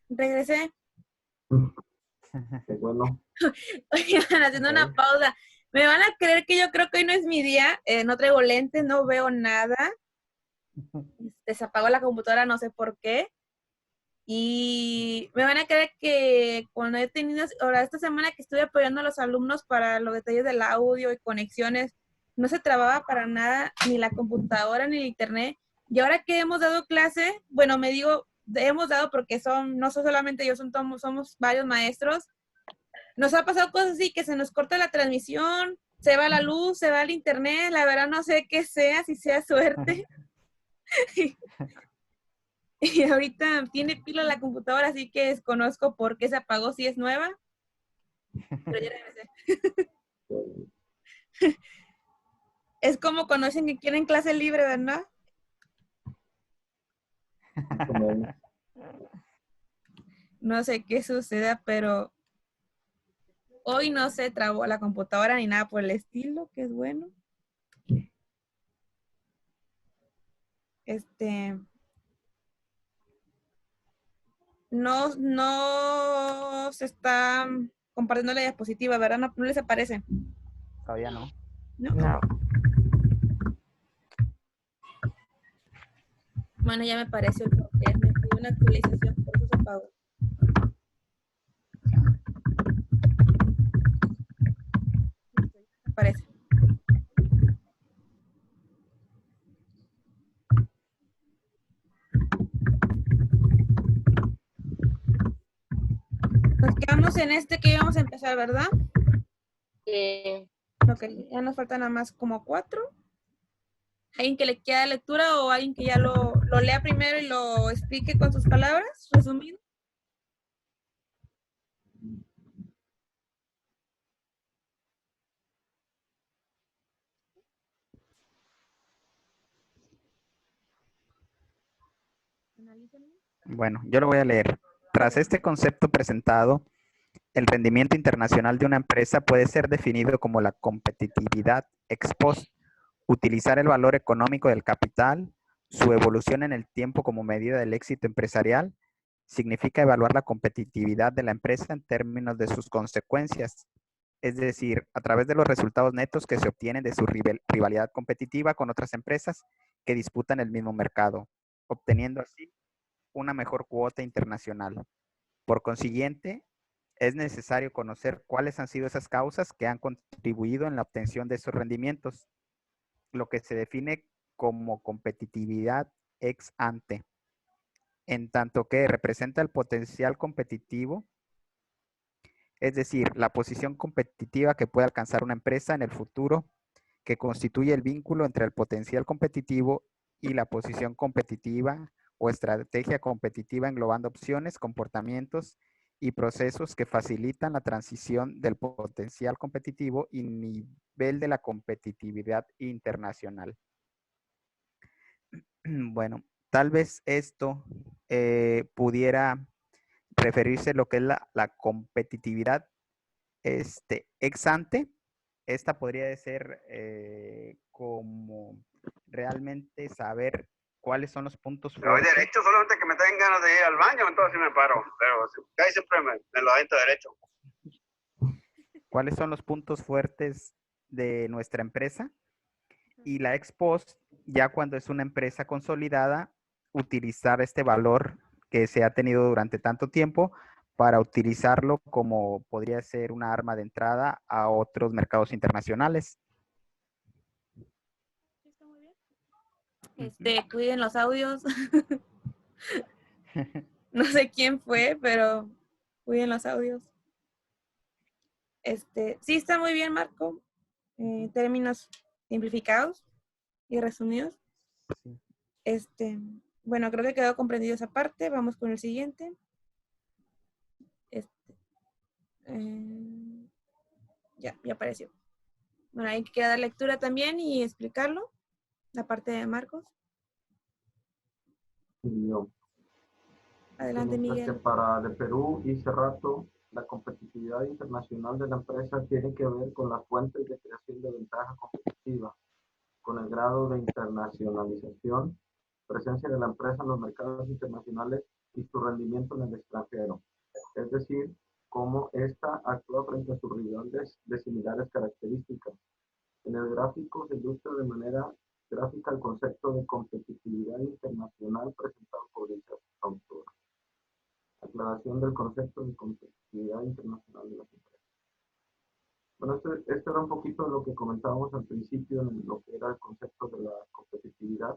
Regresé. Qué bueno. Oigan, haciendo una Ok. pausa. Me van a creer que yo creo que hoy no es mi día. No traigo lentes, no veo nada. Se apagó la computadora, no sé por qué. Y me van a creer que cuando he tenido, ahora esta semana que estuve apoyando a los alumnos para los detalles del audio y conexiones, no se trababa para nada ni la computadora ni el internet. Y ahora que hemos dado clase, bueno, me digo, hemos dado porque no son solamente yo, somos varios maestros. Nos ha pasado cosas así, que se nos corta la transmisión, se va la luz, se va el internet, la verdad no sé qué sea, si sea suerte. Y ahorita tiene pila la computadora, así que desconozco por qué se apagó, si es nueva, pero ya regresé. Es como cuando dicen que quieren clase libre, ¿verdad? Más o menos. No sé qué suceda, pero hoy no se trabó la computadora ni nada por el estilo, que es bueno. No se está compartiendo la diapositiva, ¿verdad? No les aparece, Todavía no. ¿no? No. Bueno, ya me apareció el porqué. Me pidió una actualización, por eso se apagó. Aparece. Nos quedamos en que íbamos a empezar, ¿verdad? Ok, ya nos faltan nada más como 4. ¿Alguien que le quede lectura o alguien que ya lo lea primero y lo explique con sus palabras, resumido? Analícenlo. Bueno, yo lo voy a leer. Tras este concepto presentado, el rendimiento internacional de una empresa puede ser definido como la competitividad ex post, utilizar el valor económico del capital, su evolución en el tiempo como medida del éxito empresarial, significa evaluar la competitividad de la empresa en términos de sus consecuencias, es decir, a través de los resultados netos que se obtienen de su rivalidad competitiva con otras empresas que disputan el mismo mercado, obteniendo así una mejor cuota internacional. Por consiguiente, es necesario conocer cuáles han sido esas causas que han contribuido en la obtención de esos rendimientos, lo que se define como competitividad ex ante, en tanto que representa el potencial competitivo, es decir, la posición competitiva que puede alcanzar una empresa en el futuro, que constituye el vínculo entre el potencial competitivo y la posición competitiva o estrategia competitiva, englobando opciones, comportamientos y procesos que facilitan la transición del potencial competitivo y nivel de la competitividad internacional. Bueno, tal vez esto pudiera referirse a lo que es la competitividad ex ante. Esta podría ser como realmente saber cuáles son los puntos Me voy fuertes. derecho, solamente que me den ganas de ir al baño, entonces sí me paro. Pero casi siempre me lo avento derecho. ¿Cuáles son los puntos fuertes de nuestra empresa? Y la ex post, ya cuando es una empresa consolidada, utilizar este valor que se ha tenido durante tanto tiempo para utilizarlo como podría ser una arma de entrada a otros mercados internacionales. ¿Está muy bien? Cuiden los audios. No sé quién fue, pero cuiden los audios. Sí, está muy bien, Marco. Términos simplificados y resumidos. Sí. Bueno, creo que quedó comprendido esa parte. Vamos con el siguiente. Ya apareció. Bueno, hay que dar lectura también y explicarlo. La parte de Marcos. Y yo. Adelante, Mientras que Miguel. para de Perú y Cerrato, la competitividad internacional de la empresa tiene que ver con las fuentes de creación de ventaja competitiva, con el grado de internacionalización presencia de la empresa en los mercados internacionales y su rendimiento en el extranjero. Es decir, cómo ésta actúa frente a sus rivales de similares características. En el gráfico se ilustra de manera gráfica el concepto de competitividad internacional presentado por dicha autora. Aclaración del concepto de competitividad internacional de las empresas. Bueno, esto era un poquito lo que comentábamos al principio en lo que era el concepto de la competitividad,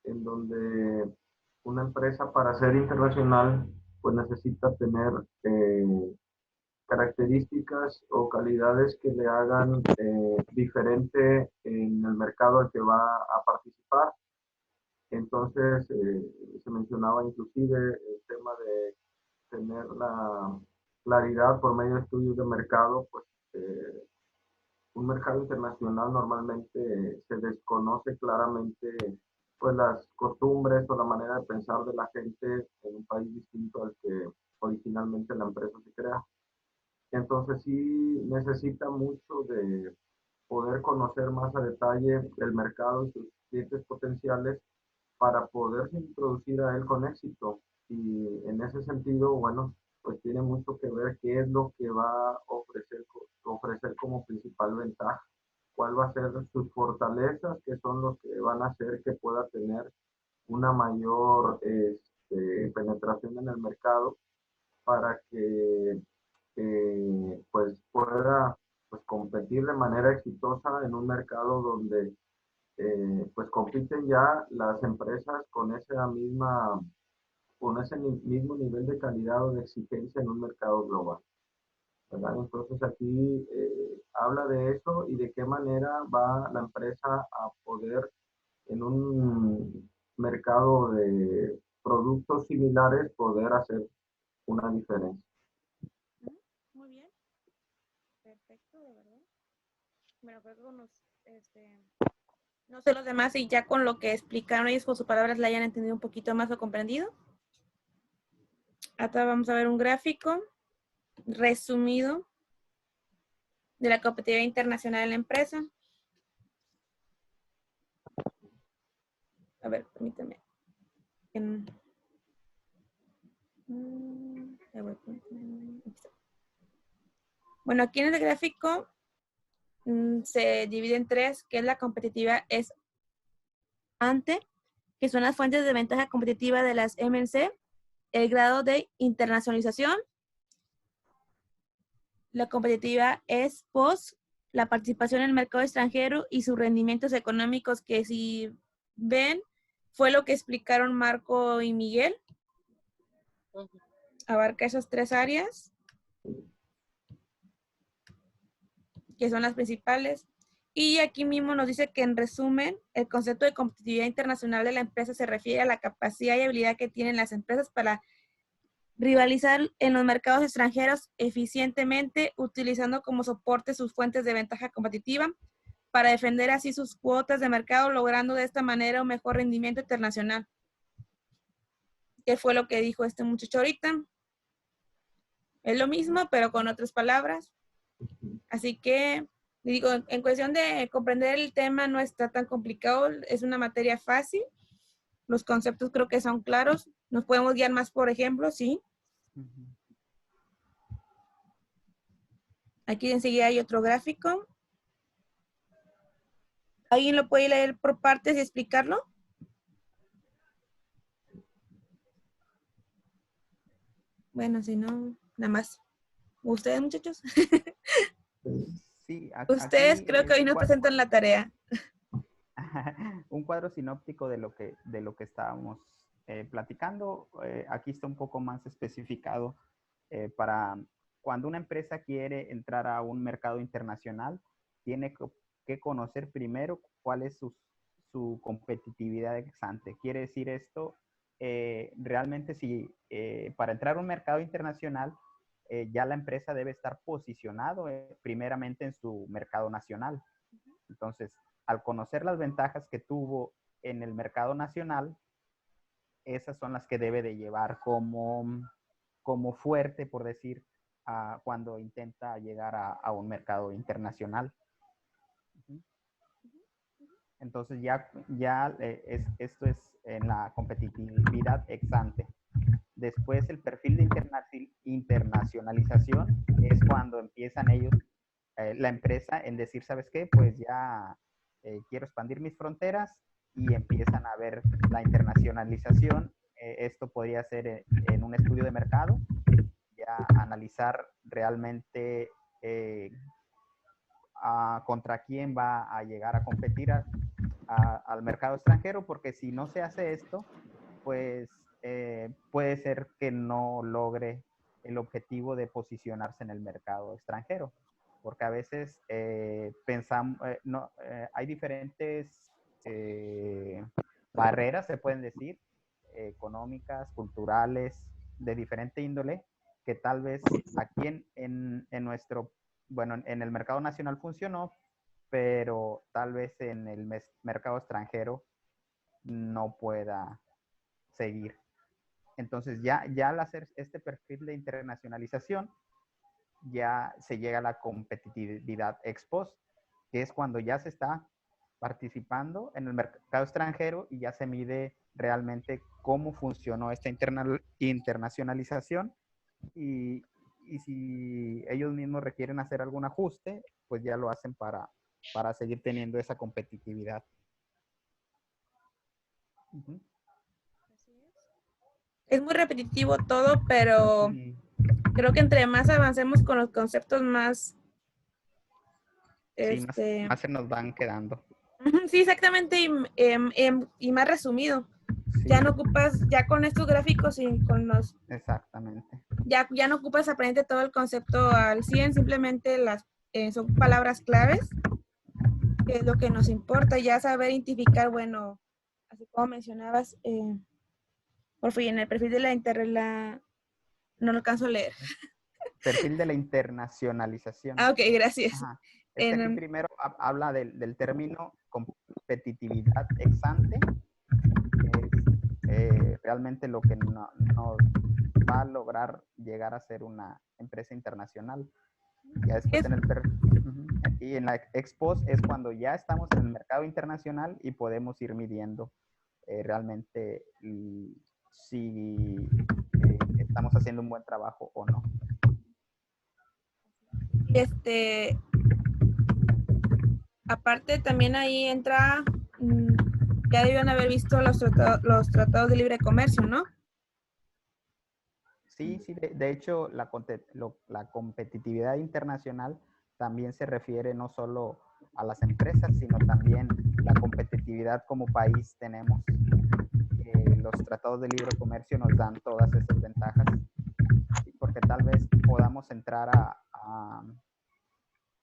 en donde una empresa para ser internacional pues necesita tener características o calidades que le hagan diferente en el mercado al que va a participar. Entonces, se mencionaba inclusive el tema de tener la claridad por medio de estudios de mercado, pues un mercado internacional normalmente se desconoce claramente pues las costumbres o la manera de pensar de la gente en un país distinto al que originalmente la empresa se crea. Entonces sí necesita mucho de poder conocer más a detalle el mercado y sus clientes potenciales para poderse introducir a él con éxito. Y en ese sentido, bueno, pues tiene mucho que ver qué es lo que va a ofrecer como principal ventaja, cuál va a ser sus fortalezas, que son los que van a hacer que pueda tener una mayor penetración en el mercado para que pues pueda pues, competir de manera exitosa en un mercado donde pues compiten ya las empresas con ese mismo nivel de calidad o de exigencia en un mercado global, ¿verdad? Entonces aquí habla de eso y de qué manera va la empresa a poder en un mercado de productos similares poder hacer una diferencia. Muy bien. Perfecto, de verdad. Bueno, creo que no sé los demás y ya con lo que explicaron ellos por sus palabras la hayan entendido un poquito más o comprendido. Ahora vamos a ver un gráfico resumido de la competitividad internacional en la empresa. A ver, permítame. Bueno, aquí en el gráfico se divide en tres, que es la competitividad es ante, que son las fuentes de ventaja competitiva de las MNC, el grado de internacionalización, la competitividad es post, la participación en el mercado extranjero y sus rendimientos económicos, que si ven, fue lo que explicaron Marco y Miguel. Abarca esas tres áreas, que son las principales. Y aquí mismo nos dice que en resumen, el concepto de competitividad internacional de la empresa se refiere a la capacidad y habilidad que tienen las empresas para rivalizar en los mercados extranjeros eficientemente, utilizando como soporte sus fuentes de ventaja competitiva para defender así sus cuotas de mercado, logrando de esta manera un mejor rendimiento internacional. ¿Qué fue lo que dijo este muchacho ahorita? Es lo mismo, pero con otras palabras. Así que, digo, en cuestión de comprender el tema no está tan complicado, es una materia fácil. Los conceptos creo que son claros. Nos podemos guiar más por ejemplo, sí. Aquí enseguida hay otro gráfico. ¿Alguien lo puede leer por partes y explicarlo? Bueno, si no, nada más. ¿Ustedes, muchachos? Sí, Ustedes aquí creo que hoy nos presentan la tarea. un cuadro sinóptico de lo que estábamos platicando. Aquí está un poco más especificado para cuando una empresa quiere entrar a un mercado internacional, tiene que conocer primero cuál es su competitividad ex ante. Quiere decir esto, realmente si para entrar a un mercado internacional, ya la empresa debe estar posicionado primeramente en su mercado nacional. Entonces, al conocer las ventajas que tuvo en el mercado nacional, esas son las que debe de llevar como fuerte, por decir, cuando intenta llegar a un mercado internacional. Entonces esto es en la competitividad ex ante. Después el perfil de internacionalización es cuando empiezan ellos, la empresa, en decir, ¿sabes qué? Pues ya quiero expandir mis fronteras y empiezan a ver la internacionalización. Esto podría ser en un estudio de mercado, ya analizar realmente contra quién va a llegar a competir al mercado extranjero, porque si no se hace esto, pues puede ser que no logre el objetivo de posicionarse en el mercado extranjero, porque a veces pensamos, hay diferentes barreras, se pueden decir, económicas, culturales, de diferente índole, que tal vez aquí en nuestro, bueno, en el mercado nacional funcionó, pero tal vez en el mercado extranjero no pueda seguir. Entonces ya al hacer este perfil de internacionalización, ya se llega a la competitividad ex post, que es cuando ya se está participando en el mercado extranjero y ya se mide realmente cómo funcionó esta internacionalización y si ellos mismos requieren hacer algún ajuste, pues ya lo hacen para seguir teniendo esa competitividad. Uh-huh. Es muy repetitivo todo, pero creo que entre más avancemos con los conceptos, más... Sí, más se nos van quedando. Sí, exactamente, y más resumido. Sí. Ya no ocupas, ya con estos gráficos y con los... Exactamente. Ya no ocupas aprender todo el concepto al 100, simplemente son palabras claves, que es lo que nos importa, ya saber identificar, bueno, así como mencionabas, por fin, en el perfil de no lo alcanzo a leer. Perfil de la internacionalización. Ok, gracias. Ajá. Aquí primero habla del término competitividad ex ante, es realmente lo que nos va a lograr llegar a ser una empresa internacional. Ya después y en la ex post es cuando ya estamos en el mercado internacional y podemos ir midiendo realmente si estamos haciendo un buen trabajo o no. Aparte también ahí entra, ya debían haber visto los tratados de libre comercio, ¿no? Sí, de hecho la competitividad internacional también se refiere no solo a las empresas, sino también la competitividad como país tenemos. Los tratados de libre comercio nos dan todas esas ventajas, porque tal vez podamos entrar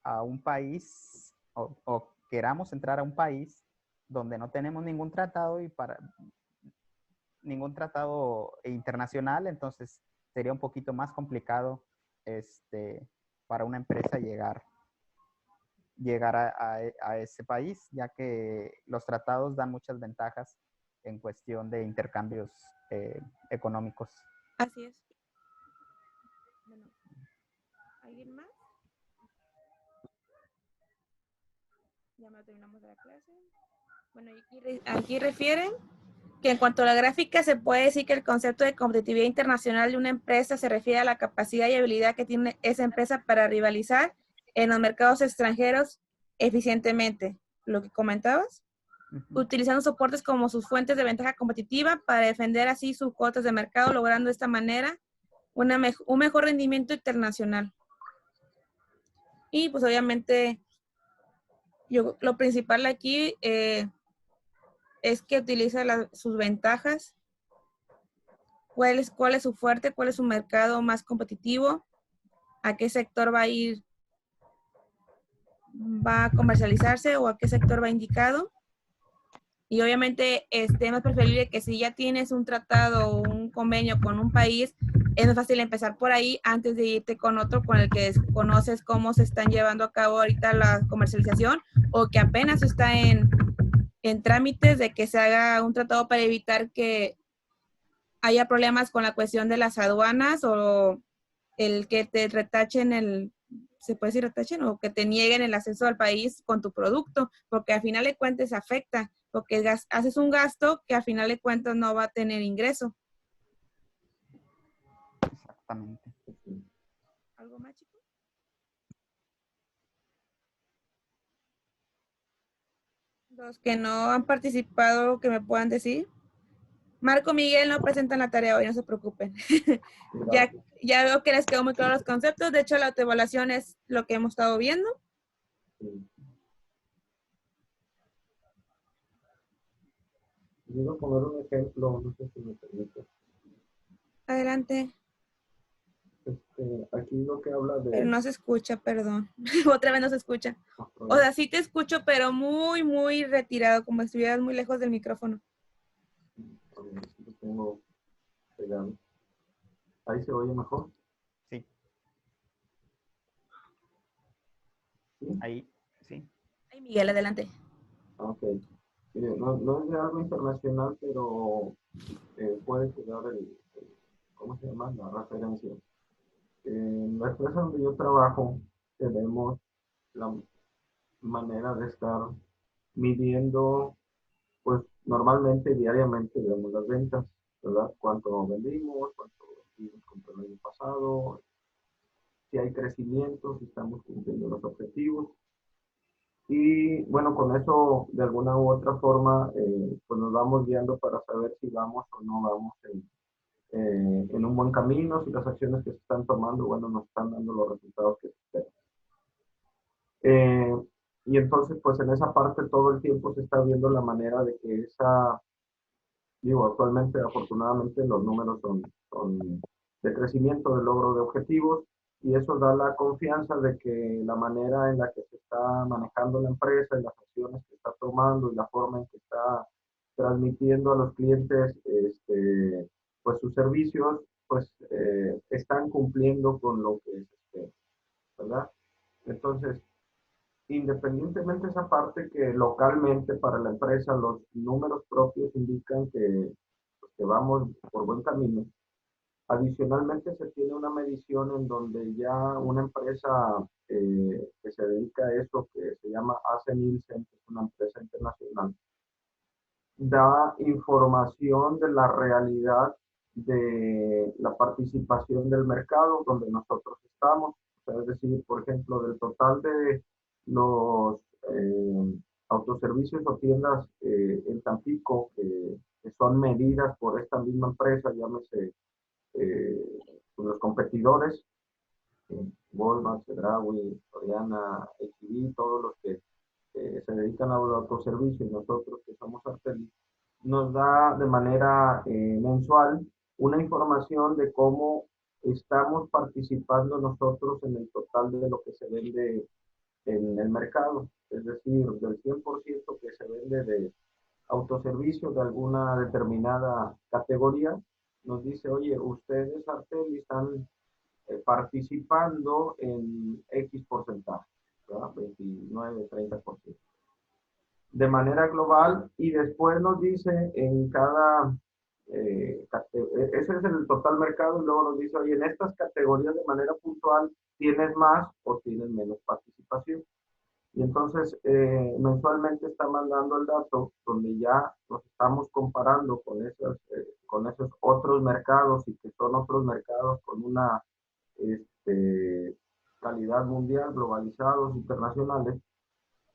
a un país o queramos entrar a un país donde no tenemos ningún tratado ningún tratado internacional, entonces sería un poquito más complicado para una empresa llegar a ese país, ya que los tratados dan muchas ventajas en cuestión de intercambios económicos. Así es. Bueno, ¿alguien más? Ya me terminamos de la clase. Bueno, aquí refieren que en cuanto a la gráfica se puede decir que el concepto de competitividad internacional de una empresa se refiere a la capacidad y habilidad que tiene esa empresa para rivalizar en los mercados extranjeros eficientemente. Lo que comentabas, utilizando soportes como sus fuentes de ventaja competitiva para defender así sus cuotas de mercado, logrando de esta manera un mejor rendimiento internacional. Y pues obviamente lo principal aquí es que utiliza sus ventajas, cuál es su fuerte, cuál es su mercado más competitivo, a qué sector va a comercializarse o a qué sector va indicado. Y obviamente es más preferible que si ya tienes un tratado o un convenio con un país, es más fácil empezar por ahí antes de irte con otro con el que conoces cómo se están llevando a cabo ahorita la comercialización o que apenas está en trámites de que se haga un tratado para evitar que haya problemas con la cuestión de las aduanas o el que te retachen se puede decir atachen, o que te nieguen el acceso al país con tu producto, porque al final de cuentas afecta, porque haces un gasto que al final de cuentas no va a tener ingreso. Exactamente. ¿Algo más, chicos? Los que no han participado, que me puedan decir. Marco, Miguel no presentan la tarea hoy, no se preocupen. ya, ya veo que les quedó muy claro los conceptos. De hecho, la autoevaluación es lo que hemos estado viendo. Quiero poner un ejemplo, no sé si me permite. Adelante. Aquí lo que habla Pero de... no se escucha, perdón. Otra vez no se escucha. O sea, sí te escucho, pero muy, muy retirado, como si estuvieras muy lejos del micrófono. Lo tengo pegado. ¿Ahí se oye mejor? Sí. ¿Sí? Ahí, sí. Ay, Miguel, adelante. Ok. Mire, no es de algo internacional, pero puede quedar ¿cómo se llama? La referencia. En la empresa donde yo trabajo, tenemos la manera de estar midiendo, pues normalmente diariamente vemos las ventas, ¿verdad? Cuánto vendimos, cuánto vendimos contra el año pasado, si hay crecimiento, si estamos cumpliendo los objetivos. Y bueno, con eso de alguna u otra forma, pues nos vamos guiando para saber si vamos o no vamos en un buen camino, si las acciones que se están tomando, bueno, nos están dando los resultados que se esperan. Y entonces, pues en esa parte todo el tiempo se está viendo la manera de que digo, actualmente afortunadamente los números son de crecimiento, de logro de objetivos, y eso da la confianza de que la manera en la que se está manejando la empresa y las acciones que está tomando y la forma en que está transmitiendo a los clientes pues sus servicios, pues están cumpliendo con lo que se espera, ¿verdad? Entonces, independientemente de esa parte que localmente para la empresa los números propios indican que vamos por buen camino, adicionalmente se tiene una medición en donde ya una empresa que se dedica a eso, que se llama AC Nielsen, que es una empresa internacional, da información de la realidad de la participación del mercado donde nosotros estamos. O sea, es decir, por ejemplo, del total de los autoservicios o tiendas en Tampico que son medidas por esta misma empresa, llámese los competidores, Walmart, Chedraui, Soriana, H-E-B, todos los que se dedican al autoservicio y nosotros que somos Arteli, nos da de manera mensual una información de cómo estamos participando nosotros en el total de lo que se vende en el mercado. Es decir, del 100% que se vende de autoservicio de alguna determinada categoría, nos dice, oye, ustedes Arteli están participando en X porcentaje, ¿verdad? 29, 30%. De manera global y después nos dice en cada, ese es el total mercado y luego nos dice, oye, en estas categorías de manera puntual tienes más o tienes menos participación. Y entonces mensualmente está mandando el dato donde ya nos estamos comparando con esos otros mercados y que son otros mercados con una calidad mundial, globalizados, internacionales,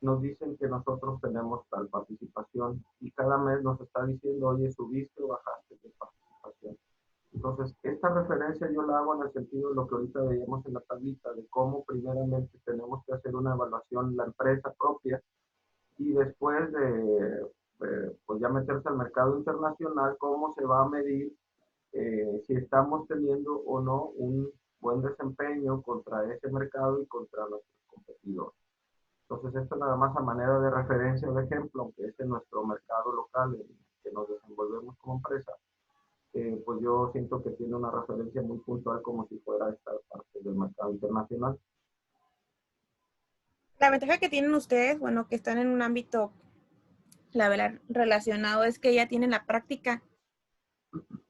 nos dicen que nosotros tenemos tal participación y cada mes nos está diciendo, oye, subiste o bajaste de participación. Entonces, esta referencia yo la hago en el sentido de lo que ahorita veíamos en la tablita, de cómo primeramente tenemos que hacer una evaluación en la empresa propia y después pues ya meterse al mercado internacional, cómo se va a medir si estamos teniendo o no un buen desempeño contra ese mercado y contra nuestros competidores. Entonces, esto nada más a manera de referencia o de ejemplo, aunque este es nuestro mercado local en el que nos desenvolvemos como empresa, pues yo siento que tiene una referencia muy puntual como si fuera esta parte del mercado internacional. La ventaja que tienen ustedes, bueno, que están en un ámbito, la verdad, relacionado, es que ya tienen la práctica.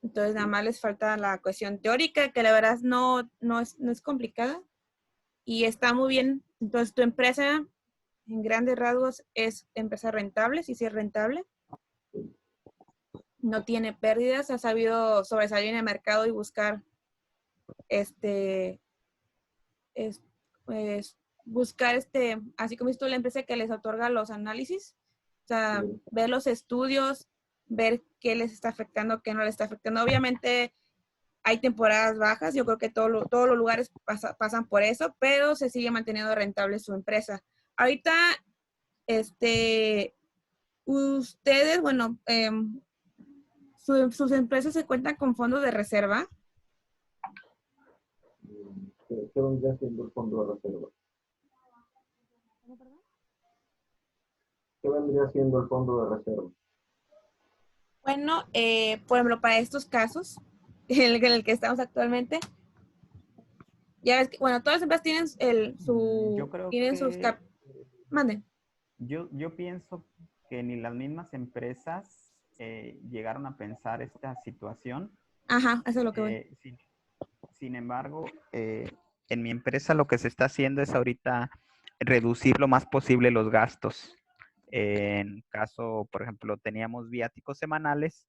Entonces, nada más les falta la cuestión teórica, que la verdad no es complicada. y está muy bien. Entonces, tu empresa, en grandes rasgos, es empresa rentable, sí, sí es rentable. No tiene pérdidas, ha sabido sobresalir en el mercado y buscar pues, buscar así como dices tú, la empresa que les otorga los análisis, o sea, ver los estudios, ver qué les está afectando, qué no les está afectando. Obviamente hay temporadas bajas, yo creo que todos los lugares pasan por eso, pero se sigue manteniendo rentable su empresa. Ahorita, ustedes, bueno, sus empresas se cuentan con fondos de reserva. ¿Qué vendría siendo el fondo de reserva? ¿Qué vendría siendo el fondo de reserva? Bueno, por ejemplo, para estos casos, en el que estamos actualmente, ya ves que, bueno, todas las empresas tienen Yo creo tienen sus que manden. yo pienso que ni las mismas empresas llegaron a pensar esta situación. Ajá, eso es lo que voy. Sin embargo, en mi empresa lo que se está haciendo es ahorita reducir lo más posible los gastos. En caso, por ejemplo, teníamos viáticos semanales,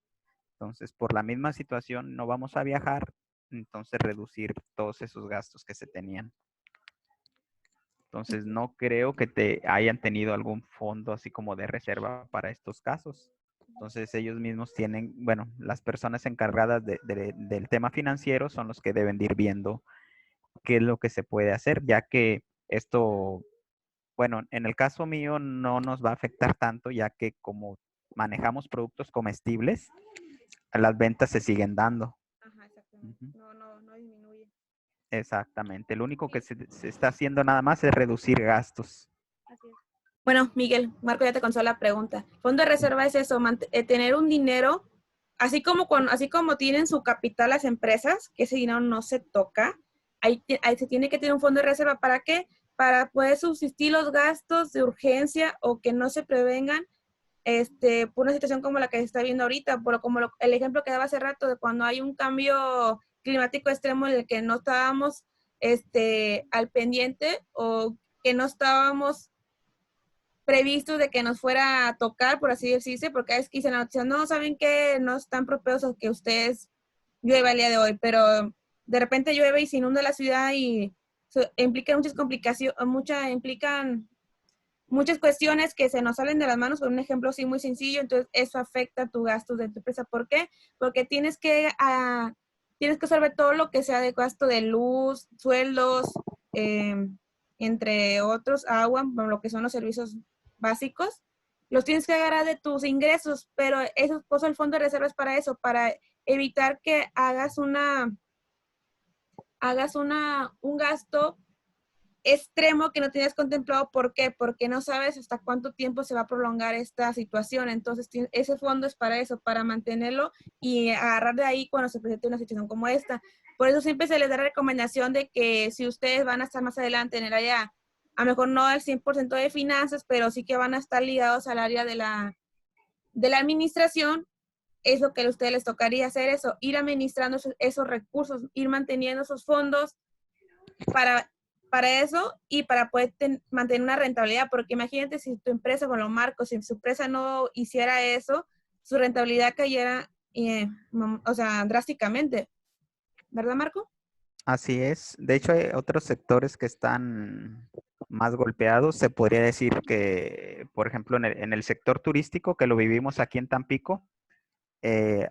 entonces por la misma situación no vamos a viajar, entonces reducir todos esos gastos que se tenían. Entonces no creo que te hayan tenido algún fondo así como de reserva para estos casos. Entonces ellos mismos tienen, bueno, las personas encargadas del tema financiero son los que deben de ir viendo qué es lo que se puede hacer, ya que esto, bueno, en el caso mío no nos va a afectar tanto, ya que como manejamos productos comestibles, las ventas se siguen dando. Ajá, exactamente. Ujú. No disminuye. Exactamente. Lo único que se está haciendo nada más es reducir gastos. Así es. Bueno, Miguel, Marco ya te contestó la pregunta. Fondo de reserva es eso, tener un dinero, así como tienen su capital las empresas, que ese dinero no se toca, ahí se tiene que tener un fondo de reserva. ¿Para qué? Para poder subsistir los gastos de urgencia o que no se prevengan por una situación como la que se está viendo ahorita, el ejemplo que daba hace rato de cuando hay un cambio climático extremo en el que no estábamos al pendiente o que no estábamos previstos de que nos fuera a tocar, por así decirse, porque es que dicen la noticia, no, saben que no están propensos a que ustedes llueva el día de hoy, pero de repente llueve y se inunda la ciudad y implica muchas complicaciones, implican muchas cuestiones que se nos salen de las manos. Con un ejemplo así muy sencillo, entonces eso afecta tu gasto de tu empresa. ¿Por qué? Porque tienes que absorber todo lo que sea de gasto de luz, sueldos, eh, entre otros, agua, bueno, lo que son los servicios básicos, los tienes que agarrar de tus ingresos, pero eso, pues el fondo de reserva es para eso, para evitar que un gasto extremo que no tenías contemplado. ¿Por qué? Porque no sabes hasta cuánto tiempo se va a prolongar esta situación. Entonces, ese fondo es para eso, para mantenerlo y agarrar de ahí cuando se presente una situación como esta. Por eso siempre se les da la recomendación de que si ustedes van a estar más adelante en el área, a lo mejor no al 100% de finanzas, pero sí que van a estar ligados al área de la administración, es lo que a ustedes les tocaría hacer, eso, ir administrando esos recursos, ir manteniendo esos fondos para eso y para poder mantener una rentabilidad, porque imagínate si tu empresa, con los marcos, si su empresa no hiciera eso, su rentabilidad cayera, o sea, drásticamente. ¿Verdad, Marco? Así es. De hecho, hay otros sectores que están más golpeados. Se podría decir que, por ejemplo, en el sector turístico, que lo vivimos aquí en Tampico,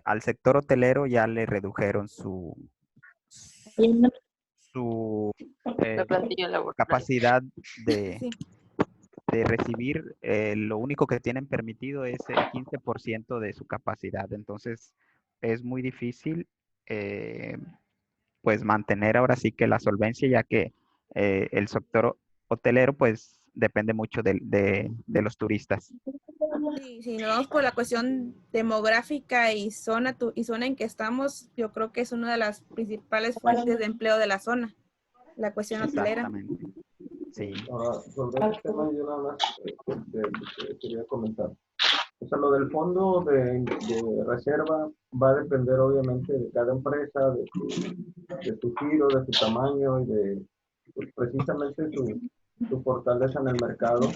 al sector hotelero ya le redujeron su La eh, plantilla laboral. capacidad de, Sí. de recibir. Lo único que tienen permitido es el 15% de su capacidad. Entonces, es muy difícil pues mantener ahora sí que la solvencia, ya que el sector hotelero pues depende mucho de los turistas. Sí, si nos vamos por la cuestión demográfica y zona en que estamos, yo creo que es una de las principales fuentes de empleo de la zona, la cuestión hotelera. Exactamente. Sí. Ahora, sobre este tema yo nada más quería comentar. O sea, lo del fondo de reserva va a depender obviamente de cada empresa, de su giro, de su tamaño y pues, precisamente su fortaleza en el mercado.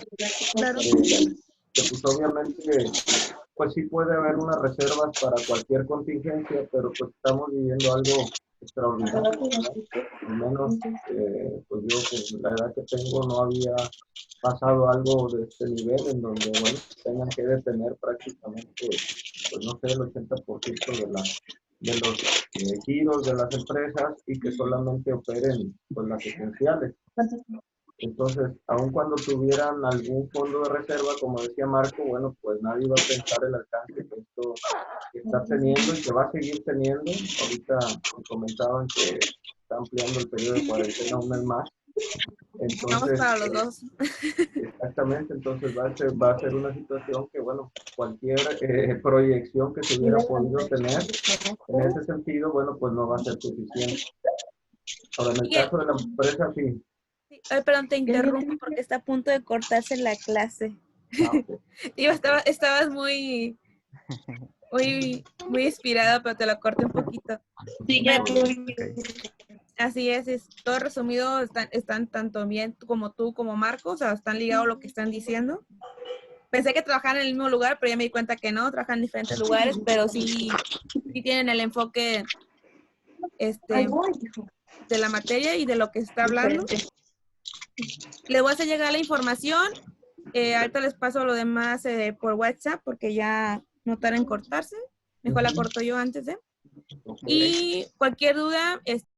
Claro. Que pues obviamente pues sí puede haber unas reservas para cualquier contingencia, pero pues estamos viviendo algo extraordinario, ¿verdad? Al menos pues yo con la edad que tengo no había pasado algo de este nivel en donde, bueno, tengan que detener prácticamente, pues no sé, el 80% de los giros de las empresas y que solamente operen pues las esenciales. Entonces, aun cuando tuvieran algún fondo de reserva, como decía Marco, bueno, pues nadie va a pensar el alcance que esto está teniendo y que va a seguir teniendo. Ahorita me comentaban que está ampliando el periodo de cuarentena un mes más. Vamos Entonces, para los dos. exactamente, entonces va a ser una situación que, bueno, cualquier proyección que se hubiera podido tener en ese sentido, bueno, pues no va a ser suficiente. Ahora, en el Miguel, caso de la empresa, sí. sí, ay, perdón, te interrumpo porque está a punto de cortarse la clase. Ok. Estabas muy inspirada, pero te lo corté un poquito. Sí, ya. Así es todo resumido, están tanto bien como tú como Marcos, o sea, están ligados a lo que están diciendo. Pensé que trabajaban en el mismo lugar, pero ya me di cuenta que no, trabajan en diferentes lugares, pero sí tienen el enfoque de la materia y de lo que se está hablando. Les voy a hacer llegar la información. Ahorita les paso lo demás por WhatsApp porque ya no tarda en cortarse. Mejor la corto yo antes de. Y cualquier duda,